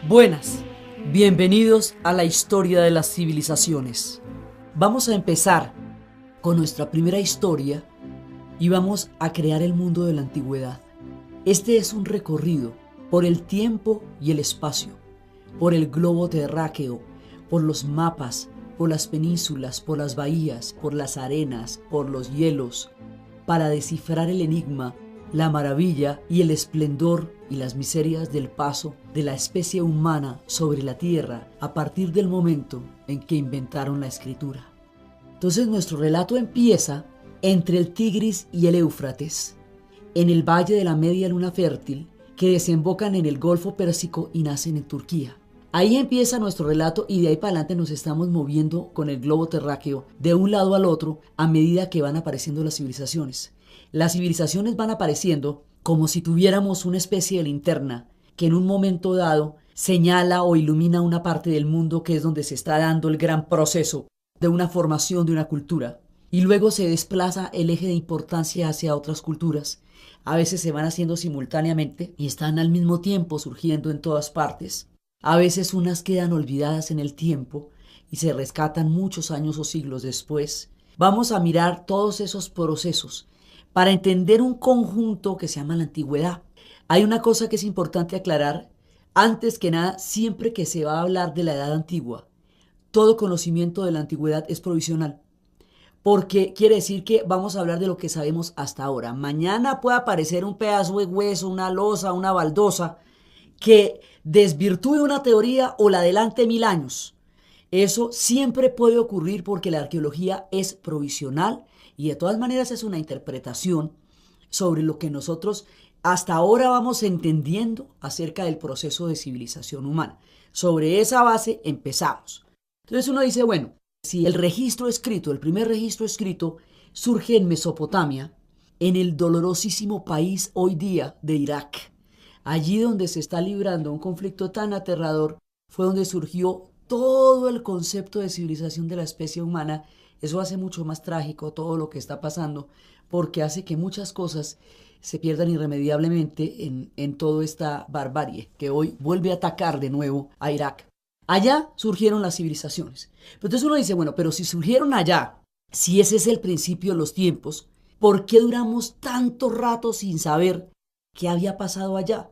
Buenas, bienvenidos a la historia de las civilizaciones. Vamos a empezar con nuestra primera historia y vamos a crear el mundo de la antigüedad. Este es un recorrido por el tiempo y el espacio, por el globo terráqueo, por los mapas, por las penínsulas, por las bahías, por las arenas, por los hielos, para descifrar el enigma, la maravilla y el esplendor y las miserias del paso de la especie humana sobre la tierra a partir del momento en que inventaron la escritura. Entonces nuestro relato empieza entre el Tigris y el Éufrates, en el valle de la media luna fértil que desembocan en el Golfo Pérsico y nacen en Turquía. Ahí empieza nuestro relato y de ahí para adelante nos estamos moviendo con el globo terráqueo de un lado al otro a medida que van apareciendo las civilizaciones. Las civilizaciones van apareciendo como si tuviéramos una especie de linterna que en un momento dado señala o ilumina una parte del mundo que es donde se está dando el gran proceso de una formación de una cultura. Y luego se desplaza el eje de importancia hacia otras culturas. A veces se van haciendo simultáneamente y están al mismo tiempo surgiendo en todas partes. A veces unas quedan olvidadas en el tiempo y se rescatan muchos años o siglos después. Vamos a mirar todos esos procesos para entender un conjunto que se llama la antigüedad. Hay una cosa que es importante aclarar. Antes que nada, siempre que se va a hablar de la edad antigua, todo conocimiento de la antigüedad es provisional. Porque quiere decir que vamos a hablar de lo que sabemos hasta ahora. Mañana puede aparecer un pedazo de hueso, una losa, una baldosa, que desvirtúe una teoría o la adelante 1000 años. Eso siempre puede ocurrir porque la arqueología es provisional y de todas maneras es una interpretación sobre lo que nosotros hasta ahora vamos entendiendo acerca del proceso de civilización humana. Sobre esa base empezamos. Entonces uno dice, bueno, si el registro escrito, el primer registro escrito, surge en Mesopotamia, en el dolorosísimo país hoy día de Irak, allí donde se está librando un conflicto tan aterrador, fue donde surgió todo el concepto de civilización de la especie humana. Eso hace mucho más trágico todo lo que está pasando, porque hace que muchas cosas se pierdan irremediablemente en toda esta barbarie que hoy vuelve a atacar de nuevo a Irak. Allá surgieron las civilizaciones. Pero entonces uno dice, bueno, pero si surgieron allá, si ese es el principio de los tiempos, ¿por qué duramos tanto rato sin saber qué había pasado allá?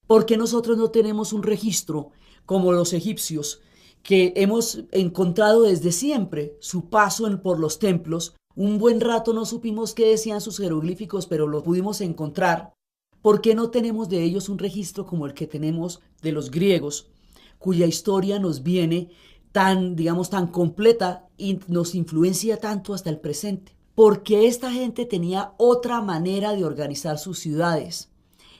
¿Por qué nosotros no tenemos un registro como los egipcios, que hemos encontrado desde siempre su paso por los templos? Un buen rato no supimos qué decían sus jeroglíficos, pero lo pudimos encontrar. ¿Por qué no tenemos de ellos un registro como el que tenemos de los griegos, cuya historia nos viene tan, digamos, tan completa y nos influencia tanto hasta el presente? Porque esta gente tenía otra manera de organizar sus ciudades.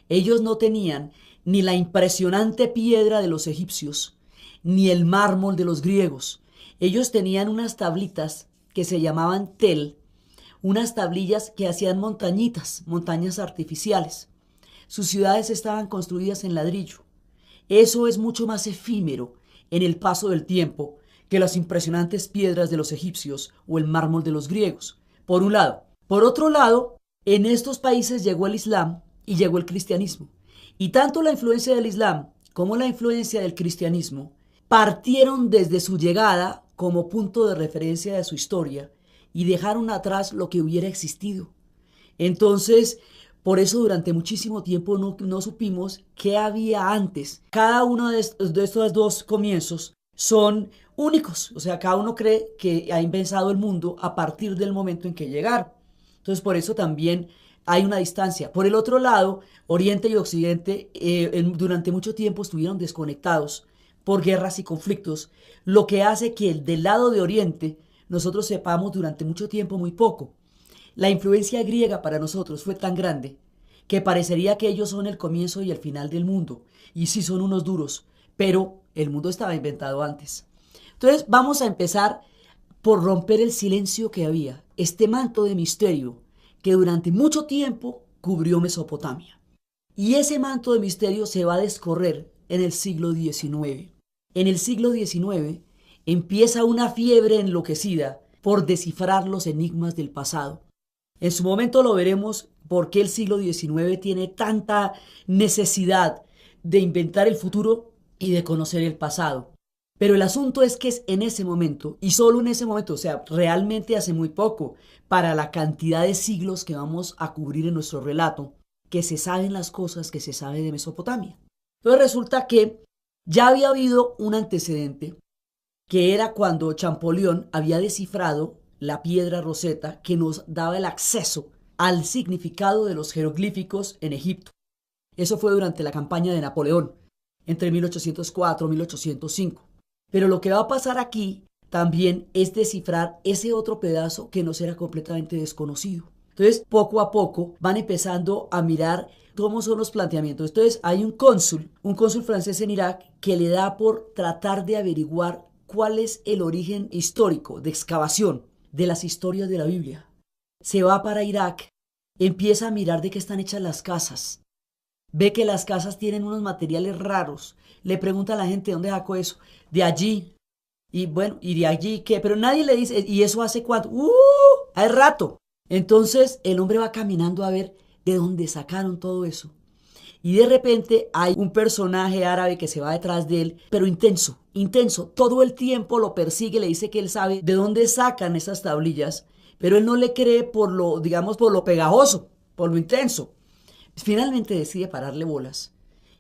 Ellos no tenían ni la impresionante piedra de los egipcios, ni el mármol de los griegos. Ellos tenían unas tablitas que se llamaban tel, unas tablillas que hacían montañitas, montañas artificiales. Sus ciudades estaban construidas en ladrillo. Eso es mucho más efímero en el paso del tiempo que las impresionantes piedras de los egipcios o el mármol de los griegos, por un lado. Por otro lado, en estos países llegó el Islam y llegó el cristianismo. Y tanto la influencia del Islam como la influencia del cristianismo partieron desde su llegada como punto de referencia de su historia y dejaron atrás lo que hubiera existido. Entonces, por eso durante muchísimo tiempo no supimos qué había antes. Cada uno de estos dos comienzos son únicos. O sea, cada uno cree que ha inventado el mundo a partir del momento en que llegaron. Entonces, por eso también hay una distancia. Por el otro lado, Oriente y Occidente durante mucho tiempo estuvieron desconectados por guerras y conflictos, lo que hace que del lado de Oriente nosotros sepamos durante mucho tiempo muy poco. La influencia griega para nosotros fue tan grande que parecería que ellos son el comienzo y el final del mundo. Y sí son unos duros, pero el mundo estaba inventado antes. Entonces vamos a empezar por romper el silencio que había, este manto de misterio que durante mucho tiempo cubrió Mesopotamia. Y ese manto de misterio se va a descorrer en el siglo XIX. En el siglo XIX empieza una fiebre enloquecida por descifrar los enigmas del pasado. En su momento lo veremos por qué el siglo XIX tiene tanta necesidad de inventar el futuro y de conocer el pasado. Pero el asunto es que es en ese momento, y solo en ese momento, o sea, realmente hace muy poco, para la cantidad de siglos que vamos a cubrir en nuestro relato, que se saben las cosas que se sabe de Mesopotamia. Entonces resulta que ya había habido un antecedente, que era cuando Champollion había descifrado la piedra Rosetta que nos daba el acceso al significado de los jeroglíficos en Egipto. Eso fue durante la campaña de Napoleón, entre 1804 y 1805. Pero lo que va a pasar aquí también es descifrar ese otro pedazo que nos era completamente desconocido. Entonces, poco a poco van empezando a mirar cómo son los planteamientos. Entonces, hay un cónsul francés en Irak, que le da por tratar de averiguar cuál es el origen histórico de excavación de las historias de la Biblia. Se va para Irak, empieza a mirar de qué están hechas las casas. Ve que las casas tienen unos materiales raros. Le pregunta a la gente, ¿dónde sacó eso? De allí. Y bueno, ¿y de allí qué? Pero nadie le dice, ¿y eso hace cuánto? Hace rato. Entonces el hombre va caminando a ver de dónde sacaron todo eso. Y de repente hay un personaje árabe que se va detrás de él, pero intenso, intenso. Todo el tiempo lo persigue, le dice que él sabe de dónde sacan esas tablillas, pero él no le cree por lo, digamos, por lo pegajoso, por lo intenso. Finalmente decide pararle bolas.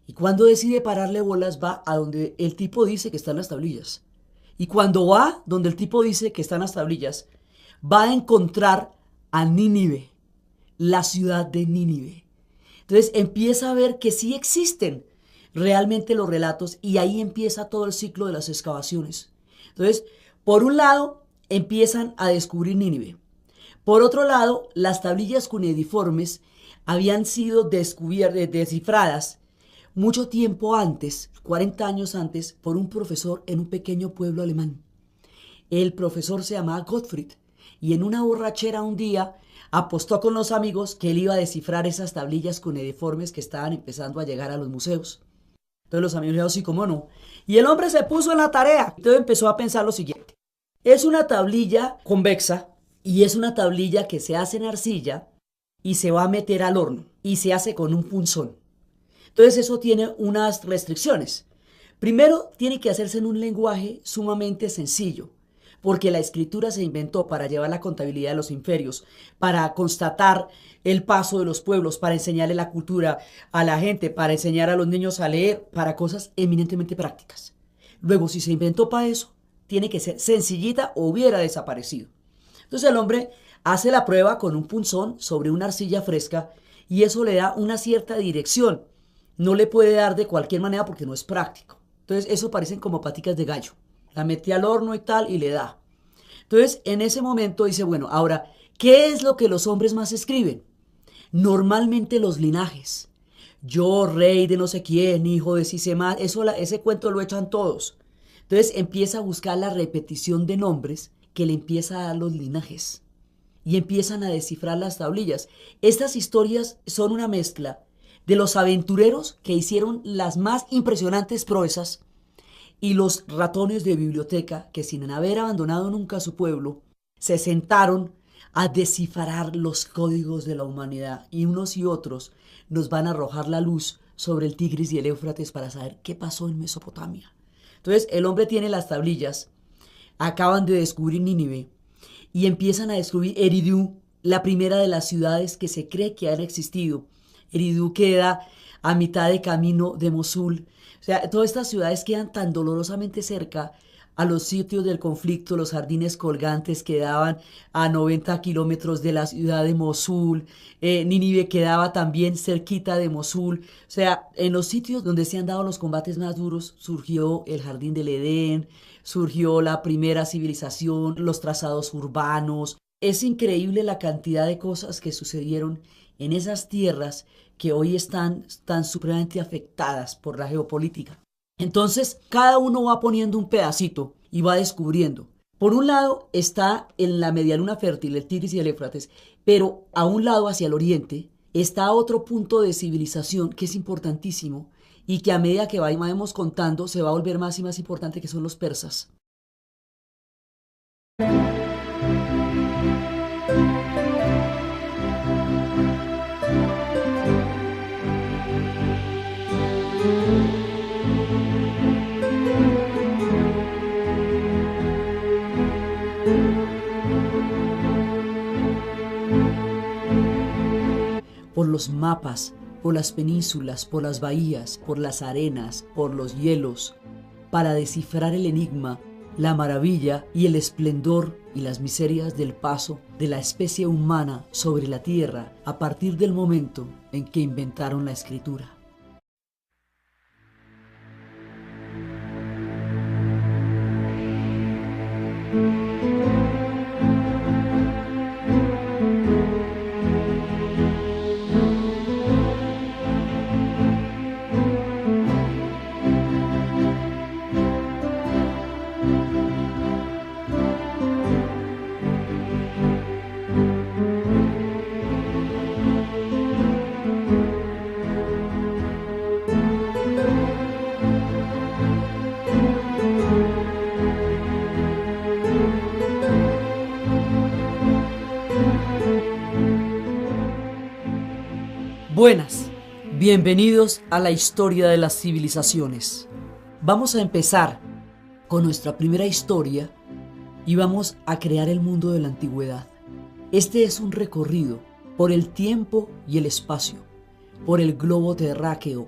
Y cuando decide pararle bolas, va a donde el tipo dice que están las tablillas. Y cuando va donde el tipo dice que están las tablillas, va a encontrar a Nínive, la ciudad de Nínive. Entonces empieza a ver que sí existen realmente los relatos, y ahí empieza todo el ciclo de las excavaciones. Entonces, por un lado, empiezan a descubrir Nínive. Por otro lado, las tablillas cuneiformes habían sido descifradas mucho tiempo antes, 40 años antes, por un profesor en un pequeño pueblo alemán. El profesor se llamaba Gottfried, y en una borrachera un día apostó con los amigos que él iba a descifrar esas tablillas cuneiformes que estaban empezando a llegar a los museos. Entonces los amigos dijeron, sí, cómo no. Y el hombre se puso en la tarea. Entonces empezó a pensar lo siguiente. Es una tablilla convexa, y es una tablilla que se hace en arcilla y se va a meter al horno y se hace con un punzón. Entonces eso tiene unas restricciones. Primero, tiene que hacerse en un lenguaje sumamente sencillo, porque la escritura se inventó para llevar la contabilidad de los imperios, para constatar el paso de los pueblos, para enseñarle la cultura a la gente, para enseñar a los niños a leer, para cosas eminentemente prácticas. Luego, si se inventó para eso, tiene que ser sencillita o hubiera desaparecido. Entonces el hombre hace la prueba con un punzón sobre una arcilla fresca, y eso le da una cierta dirección. No le puede dar de cualquier manera porque no es práctico. Entonces eso parecen como paticas de gallo. La metí al horno y tal y le da. Entonces en ese momento dice, bueno, ahora, ¿qué es lo que los hombres más escriben? Normalmente los linajes. Yo, rey de no sé quién, hijo de Sisemá, ese cuento lo echan todos. Entonces empieza a buscar la repetición de nombres que le empieza a dar los linajes. Y empiezan a descifrar las tablillas. Estas historias son una mezcla de los aventureros que hicieron las más impresionantes proezas y los ratones de biblioteca que, sin haber abandonado nunca su pueblo, se sentaron a descifrar los códigos de la humanidad, y unos y otros nos van a arrojar la luz sobre el Tigris y el Éufrates para saber qué pasó en Mesopotamia. Entonces el hombre tiene las tablillas, acaban de descubrir Nínive y empiezan a descubrir Eridu, la primera de las ciudades que se cree que han existido. Eridu queda a mitad de camino de Mosul. O sea, todas estas ciudades quedan tan dolorosamente cerca a los sitios del conflicto. Los jardines colgantes quedaban a 90 kilómetros de la ciudad de Mosul. Nínive quedaba también cerquita de Mosul. O sea, en los sitios donde se han dado los combates más duros surgió el Jardín del Edén, surgió la primera civilización, los trazados urbanos. Es increíble la cantidad de cosas que sucedieron en esas tierras que hoy están tan supremamente afectadas por la geopolítica. Entonces, cada uno va poniendo un pedacito y va descubriendo. Por un lado está en la medialuna fértil el Tigris y el Éufrates, pero a un lado, hacia el oriente, está otro punto de civilización que es importantísimo y que a medida que vayamos contando se va a volver más y más importante, que son los persas. los mapas, por las penínsulas, por las bahías, por las arenas, por los hielos, para descifrar el enigma, la maravilla y el esplendor y las miserias del paso de la especie humana sobre la tierra a partir del momento en que inventaron la escritura. Buenas, bienvenidos a la historia de las civilizaciones. Vamos a empezar con nuestra primera historia y vamos a crear el mundo de la antigüedad. Este es un recorrido por el tiempo y el espacio, por el globo terráqueo